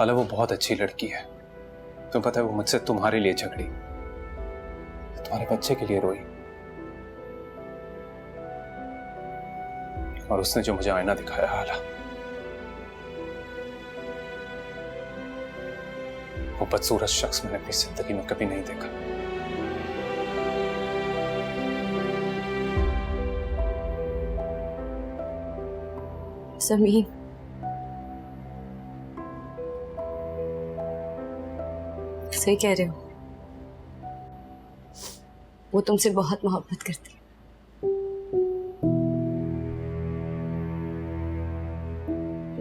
हाला वो बहुत अच्छी लड़की है। तुम्हें पता है वो मुझसे तुम्हारे लिए झगड़ी, तुम्हारे बच्चे के लिए रोई, और उसने जो मुझे आईना दिखाया हाला, वो बदसूरत शख्स मैंने अपनी जिंदगी में कभी नहीं देखा। समीर, सही कह रहे हो, वो तुमसे बहुत मोहब्बत करती है।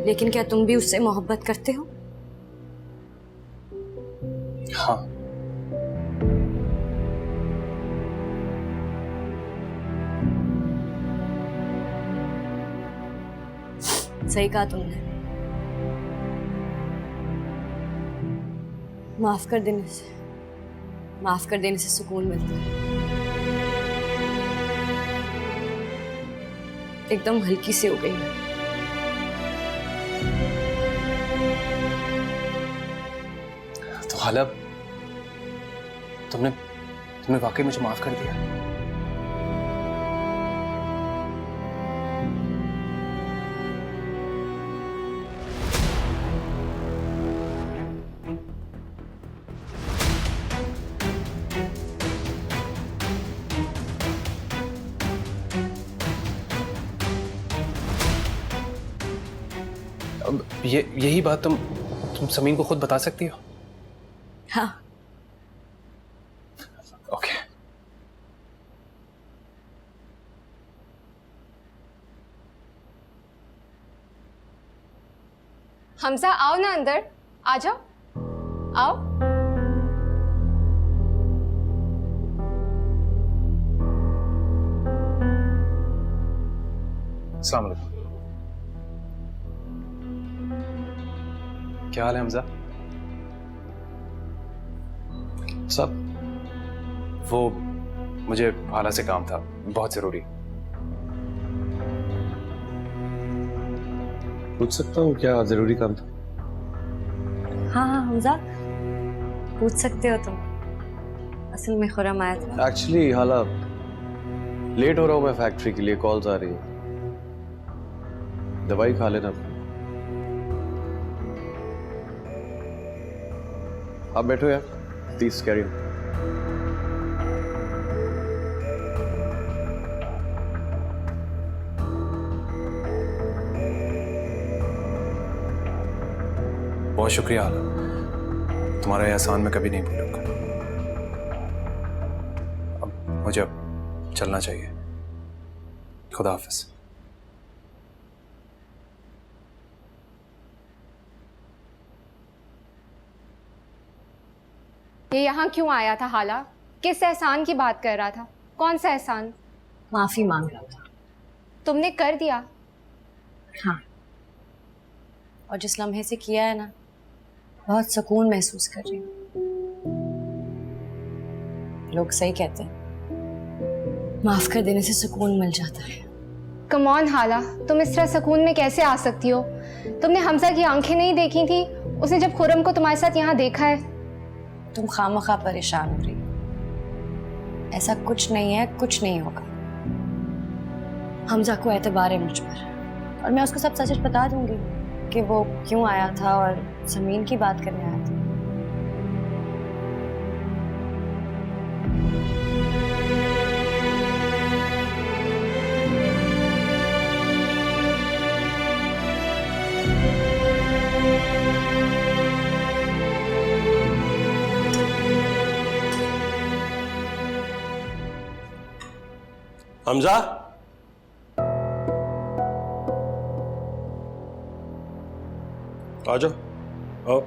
लेकिन क्या तुम भी उससे मोहब्बत करते हो? हाँ, सही कहा तुमने। माफ कर देने से सुकून मिलता है, एकदम हल्की सी हो गई मैं। तो हाला तुमने वाकई मुझे माफ कर दिया? यही बात तुम समीन को खुद बता सकती हो? हाँ। ओके। हमजा आओ ना अंदर, आ जाओ, आओ। अस्सलाम वालेकुम। क्या हाल है हमजा? सब वो मुझे हाला से काम था, बहुत जरूरी। पूछ सकता हूँ क्या जरूरी काम था? हाँ हाँ हमजा, पूछ सकते हो तुम। असल में खुरम आया था। एक्चुअली हाला लेट हो रहा हूँ मैं फैक्ट्री के लिए, कॉल्स आ रही है। दवाई खा लेना। आप बैठो यार, प्लीज कैरी ऑन। बहुत शुक्रिया हाला, तुम्हारा यह एहसान मैं कभी नहीं भूलूंगा। अब मुझे चलना चाहिए। खुदा हाफिज। ये यहाँ क्यों आया था हाला? किस एहसान की बात कर रहा था? कौन सा एहसान? माफी मांग रहा था। तुमने कर दिया? हाँ, और जिस लम्हे से किया है ना, बहुत सुकून महसूस कर रही हूँ। लोग सही कहते हैं, माफ कर देने से सुकून मिल जाता है। कम ऑन हाला, तुम इस तरह सुकून में कैसे आ सकती हो? तुमने हमजा की आंखें नहीं देखी थी उसने जब खुरम को तुम्हारे साथ यहाँ देखा है? तुम खामखा परेशान हो रही हो। ऐसा कुछ नहीं है, कुछ नहीं होगा। हमजा को एतबार है मुझ पर, और मैं उसको सब सच बता दूंगी कि वो क्यों आया था और समीन की बात करने आया था। हमजा, आ जाओ, आओ,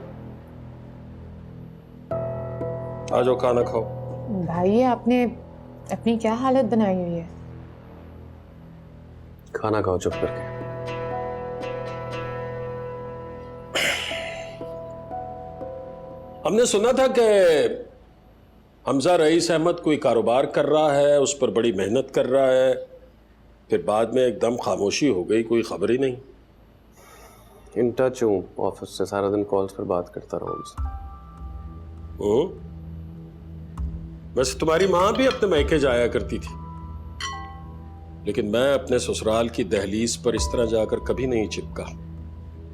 आ जाओ, खाना खाओ। भाई आपने अपनी क्या हालत बनाई हुई है? खाना खाओ चुप करके। हमने सुना था कि हमजा रईस अहमद कोई कारोबार कर रहा है, उस पर बड़ी मेहनत कर रहा है, फिर बाद में एकदम खामोशी हो गई, कोई खबर ही नहीं। इन टच हूँ ऑफिस से, सारा दिन कॉल्स पर बात करता रहा उनसे। वैसे तुम्हारी माँ भी अपने मायके जाया करती थी, लेकिन मैं अपने ससुराल की दहलीज पर इस तरह जाकर कभी नहीं चिपका।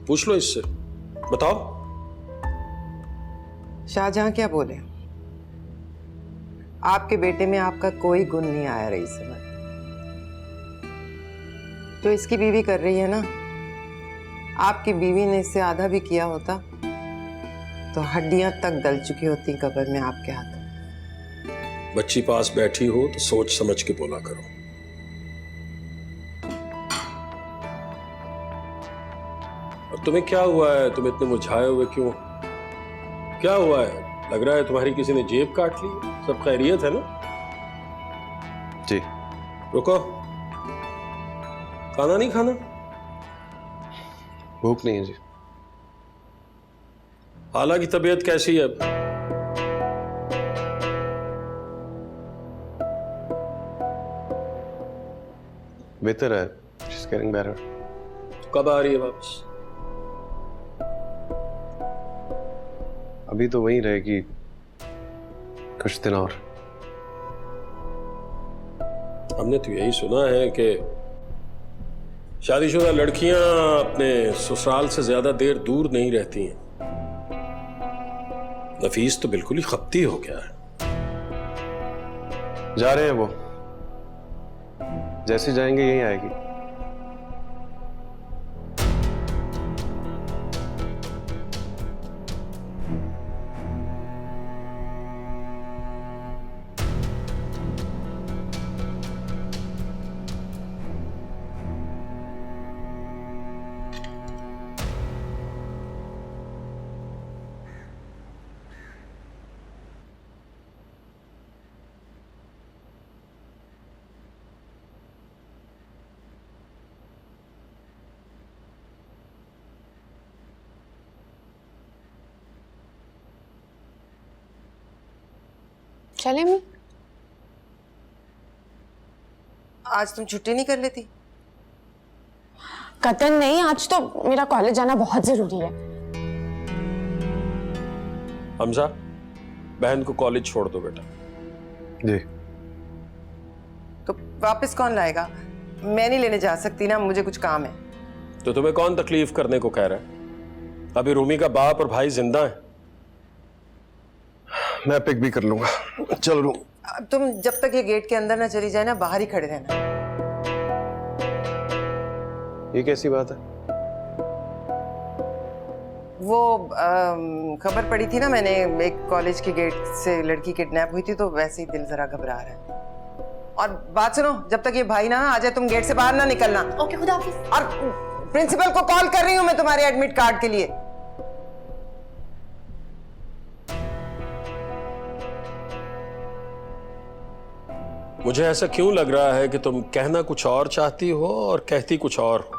पूछ लो इससे, बताओ। शाहजहां क्या बोले? आपके बेटे में आपका कोई गुण नहीं आया रईस अहमद। जो इसकी बीवी कर रही है ना, आपकी बीवी ने इससे आधा भी किया होता तो हड्डियां तक गल चुकी होती कब्र में आपके हाथों। बच्ची पास बैठी हो तो सोच समझ के बोला करो। और तुम्हें क्या हुआ है? तुम इतने मुरझाए हुए क्यों? क्या हुआ है? लग रहा है तुम्हारी किसी ने जेब काट ली। सब खैरियत है ना? जी। रुको, खाना नहीं खाना? भूख नहीं है जी। आला की तबीयत कैसी है? बेहतर है, she's getting better। कब आ रही है वापस? अभी तो वहीं रहेगी कुछ दिन और। हमने तो यही सुना है कि शादीशुदा लड़कियां अपने ससुराल से ज्यादा देर दूर नहीं रहती हैं। नफीस तो बिल्कुल ही खपती हो गया है। जा रहे हैं वो, जैसे जाएंगे यहीं आएगी। चले मैं? आज तुम छुट्टी नहीं कर लेती? कतन नहीं, आज तो मेरा कॉलेज जाना बहुत जरूरी है। हमजा, बहन को कॉलेज छोड़ दो बेटा। जी। तो वापस कौन लाएगा? मैं नहीं लेने जा सकती ना, मुझे कुछ काम है। तो तुम्हें कौन तकलीफ करने को कह रहा है? अभी रूमी का बाप और भाई जिंदा है। मैं पिक भी कर लूंगा, चल रूम। अब तुम जब तक ये गेट के अंदर ना चली जाए ना, बाहर ही खड़े रहना। ये कैसी बात है? वो खबर पड़ी थी ना मैंने, एक कॉलेज के गेट से लड़की किडनैप हुई थी, तो वैसे ही दिल जरा घबरा रहा है। और बात सुनो, जब तक ये भाई ना आ जाए तुम गेट से बाहर ना निकलना। ओके, खुदा हाफिज। और प्रिंसिपल को कॉल कर रही हूँ मैं तुम्हारे एडमिट कार्ड के लिए। मुझे ऐसा क्यों लग रहा है कि तुम कहना कुछ और चाहती हो और कहती कुछ और हो।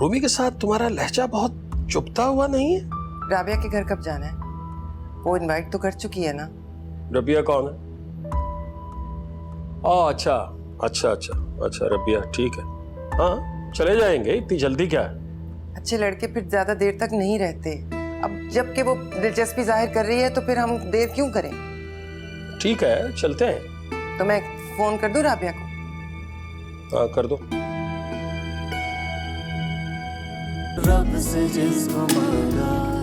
रूमी के साथ तुम्हारा लहजा बहुत चुभता हुआ नहीं है? राबिया के घर कब जाना है? वो इनवाइट तो कर चुकी है ना। रबिया कौन है? अच्छा अच्छा अच्छा अच्छा, रबिया ठीक है। हाँ, चले जाएंगे, इतनी जल्दी क्या है? अच्छे लड़के फिर ज्यादा देर तक नहीं रहते। अब जबकि वो दिलचस्पी जाहिर कर रही है तो फिर हम देर क्यों करें? ठीक है, चलते हैं। तो मैं फोन कर दूं राबिया को? हाँ, कर दो। रब से जिसको मांगा